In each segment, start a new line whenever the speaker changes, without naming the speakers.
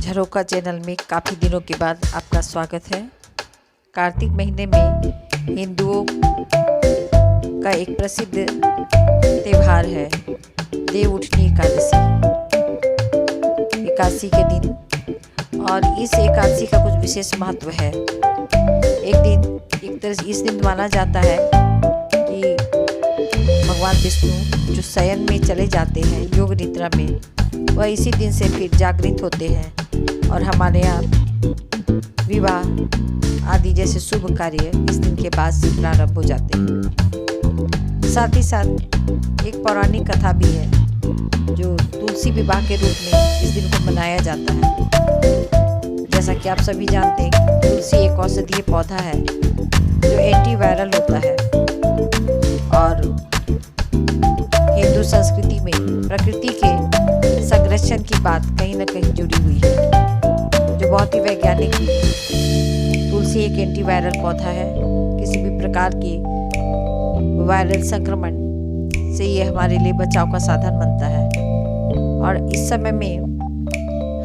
झरोखा channel में काफ़ी दिनों के बाद आपका स्वागत है। कार्तिक महीने में हिंदुओं का एक प्रसिद्ध त्यौहार है देव उठनी एकादशी। एकादशी के दिन और इस एकादशी का कुछ विशेष महत्व है। एक तरह से इस दिन माना जाता है कि भगवान विष्णु जो शयन में चले जाते हैं योग निद्रा में, वह इसी दिन से फिर जागृत होते हैं और हमारे यहाँ विवाह आदि जैसे शुभ कार्य इस दिन के बाद से प्रारंभ हो जाते हैं। साथ ही साथ एक पौराणिक कथा भी है जो तुलसी विवाह के रूप में इस दिन को मनाया जाता है। जैसा कि आप सभी जानते हैं, तुलसी एक औषधीय पौधा है जो एंटीवायरल होता है और हिंदू संस्कृति में प्रकृति के संरक्षण की बात कहीं न कहीं जुड़ी हुई है, जो बहुत ही वैज्ञानिक है। तुलसी एक एंटीवायरल पौधा है। किसी भी प्रकार के वायरल संक्रमण से ये हमारे लिए बचाव का साधन बनता है। और इस समय में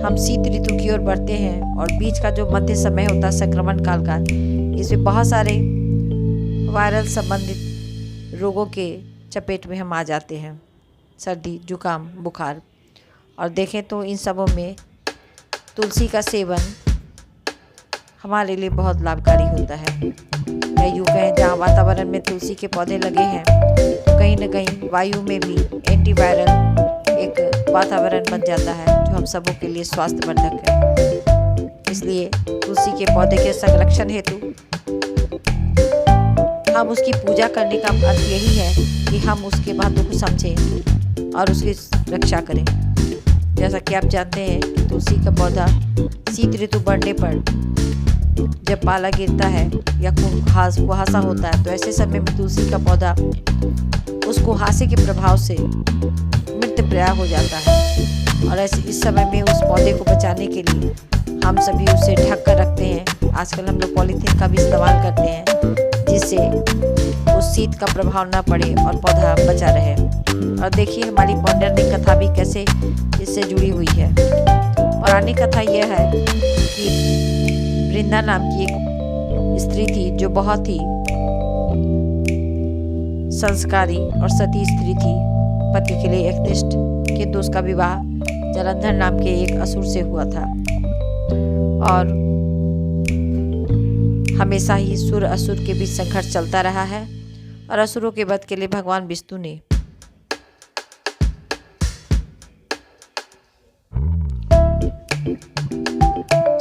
हम शीत ऋतु की ओर बढ़ते हैं और बीच का जो मध्य समय होता है संक्रमण काल का, इसमें बहुत सारे वायरल संबंधित रोगों के चपेट में हम आ जाते हैं, सर्दी जुकाम बुखार। और देखें तो इन सबों में तुलसी का सेवन हमारे लिए बहुत लाभकारी होता है। या यूँ कहें, जहाँ वातावरण में तुलसी के पौधे लगे हैं तो कहीं न कहीं वायु में भी एंटीवायरल एक वातावरण बन जाता है जो हम सबों के लिए स्वास्थ्यवर्धक है। इसलिए तुलसी के पौधे के संरक्षण हेतु हम उसकी पूजा करने का अर्थ यही है कि हम उसके महत्व को समझें और उसकी रक्षा करें। जैसा कि आप जानते हैं कि तुलसी का पौधा शीत ऋतु बढ़ने पर जब पाला गिरता है या कुहासा होता है, तो ऐसे समय में तुलसी का पौधा उस कुहासे के प्रभाव से मृतप्राय हो जाता है। और ऐसे इस समय में उस पौधे को बचाने के लिए हम सभी उसे ढक कर रखते हैं। आजकल हम लोग पॉलीथीन का भी इस्तेमाल करते हैं जिससे उस शीत का प्रभाव न पड़े और पौधा बचा रहे। और देखिए हमारी पौराणिक कथा भी कैसे इससे जुड़ी हुई है। पौराणिक कथा यह है कि वृंदा नाम की एक स्त्री थी जो बहुत ही संस्कारी और सती स्त्री थी, पति के लिए एकनिष्ठ, किंतु उसका विवाह जलंधर नाम के एक असुर से हुआ था। और हमेशा ही सुर असुर के बीच संघर्ष चलता रहा है और असुरों के वध के लिए भगवान विष्णु ने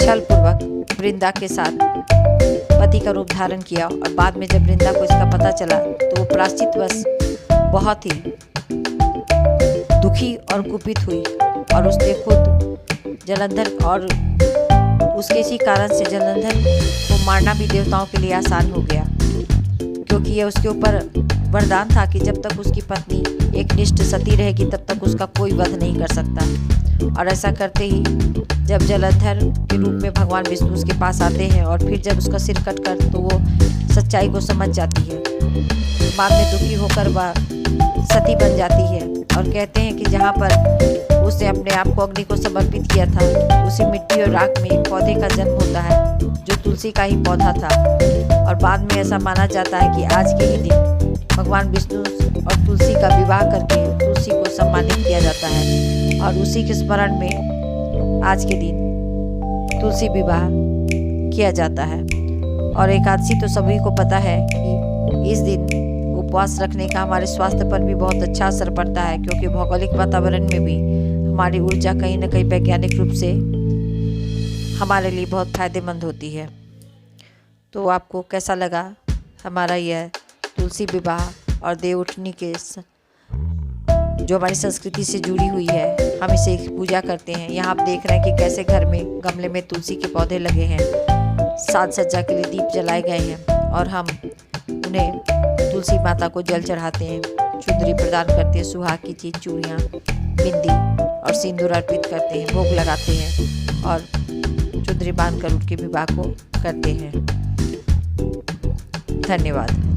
छलपूर्वक वृंदा के साथ पति का रूप धारण किया। और बाद में जब वृंदा को इसका पता चला तो वो प्रायश्चितवश बहुत ही दुखी और कुपित हुई और उसने खुद जलंधर, और उसके इसी कारण से जलंधर को मारना भी देवताओं के लिए आसान हो गया, क्योंकि यह उसके ऊपर वरदान था कि जब तक उसकी पत्नी एक निष्ठ सती रहेगी तब तक उसका कोई वध नहीं कर सकता। और ऐसा करते ही जब जलंधर के रूप में भगवान विष्णु उसके पास आते हैं और फिर जब उसका सिर कट कर, तो वो सच्चाई को समझ जाती है। बाद में दुखी होकर वह सती बन जाती है और कहते हैं कि जहाँ पर उसने अपने आप को अग्नि को समर्पित किया था, उसी मिट्टी और राख में एक पौधे का जन्म होता है जो तुलसी का ही पौधा था। और बाद में ऐसा माना जाता है कि आज के ही दिन भगवान विष्णु और तुलसी का विवाह करके तुलसी को सम्मानित किया जाता है। और उसी के स्मरण में आज के दिन तुलसी विवाह किया जाता है। और एकादशी तो सभी को पता है कि इस दिन उपवास रखने का हमारे स्वास्थ्य पर भी बहुत अच्छा असर पड़ता है, क्योंकि भौगोलिक वातावरण में भी हमारी ऊर्जा कहीं न कहीं वैज्ञानिक रूप से हमारे लिए बहुत फायदेमंद होती है। तो आपको कैसा लगा हमारा यह तुलसी विवाह और देव उठनी के जो हमारी संस्कृति से जुड़ी हुई है, हम इसे पूजा करते हैं। यहाँ आप देख रहे हैं कि कैसे घर में गमले में तुलसी के पौधे लगे हैं, साज सज्जा के लिए दीप जलाए गए हैं और हम उन्हें तुलसी माता को जल चढ़ाते हैं, चुंदरी प्रदान करते हैं, सुहाग की चीज चूड़ियाँ, बिंदी और सिंदूर अर्पित करते हैं, भोग लगाते हैं और चुंदरी बांधकर उनके विवाह को करते हैं। धन्यवाद।